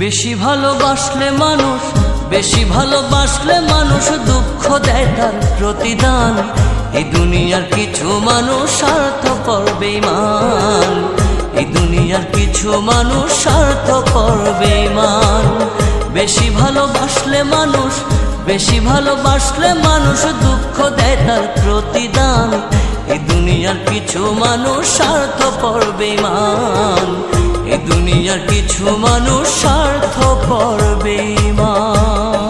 বেশি ভালোবাসলে মানুষ দুঃখ দেয় তার প্রতিদান। এই দুনিয়ার কিছু মানুষ স্বার্থপর বেঈমান, এই দুনিয়ার কিছু মানুষ স্বার্থপর বেঈমান। বেশি ভালোবাসলে মানুষ দুঃখ দেয় তার প্রতিদান। এই দুনিয়ার কিছু মানুষ স্বার্থপর বেঈমান, এই দুনিয়ার কিছু মানুষ স্বার্থপর বেঈমান।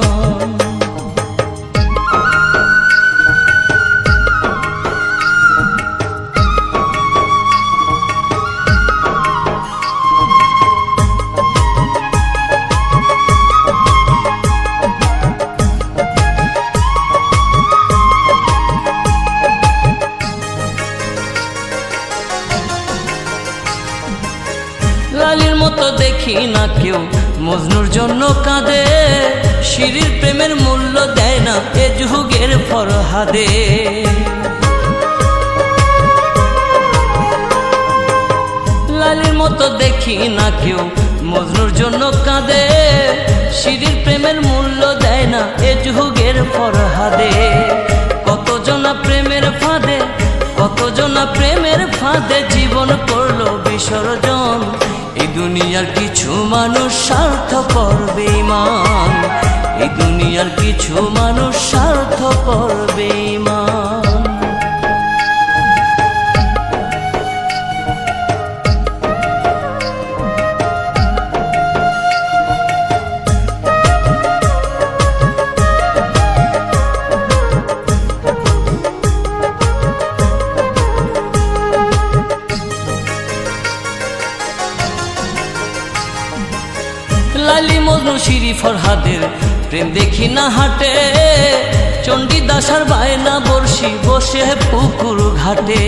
লালির মতো দেখি না কেউ মজনুর জন্য কাঁদে, শিরির প্রেমের মূল্য দেয় না এ যুগের ফরহাদে। লালির মতো দেখি না কেউ মজনুর জন্য কাঁদে, শিরির প্রেমের মূল্য দেয় না এ যুগের ফরহাদে। কতজনা প্রেমের ফাঁদে জীবন করলো বিসর্জন। এই দুনিয়ার কিছু মানুষ স্বার্থপর বেঈমান, এই দুনিয়ার কিছু মানুষ স্বার্থপর বেঈমান। লালি মজনু শিরি ফরহাদের প্রেম দেখি না হাটে, চণ্ডীদাস আর বায়না বর্ষি বসে পুকুর ঘাটে।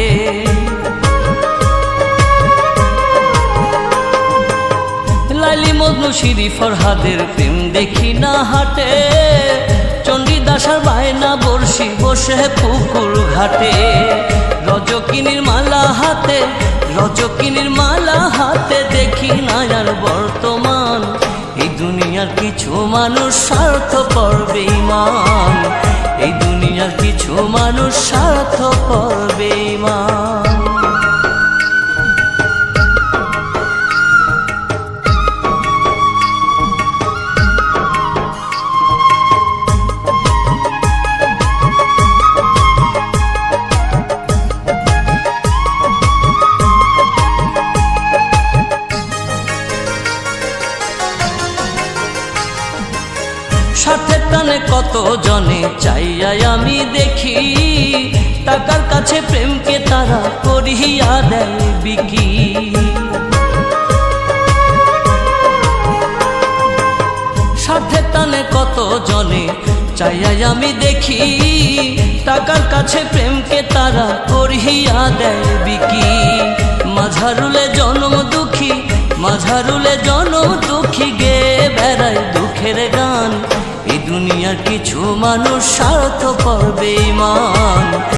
লালি মজনু শিরি ফরহাদের প্রেম দেখি না হাটে, চণ্ডীদাস আর বায়না বর্ষি বসে পুকুর ঘাটে। রজকিনীর মালা হাতে দেখি না আর বর্তমান। এই দুনিয়ার কিছু মানুষ স্বার্থপর বেঈমান, এই দুনিয়ার কিছু মানুষ স্বার্থপর বেঈমান। স্বার্থের টানে কত জনে চাইয়াই আমি দেখি, টাকার কাছে প্রেমকে তারা করিয়া দেয় বিকি। স্বার্থের টানে কত জনে চাইয়াই আমি দেখি, টাকার কাছে প্রেমকে তারা করিয়া দেয় বিকি। মাঝারুলে জনম দুঃখী গে বেড়ায় দুঃখের গান। এই দুনিয়ার কিছু মানুষ স্বার্থপর বেঈমান,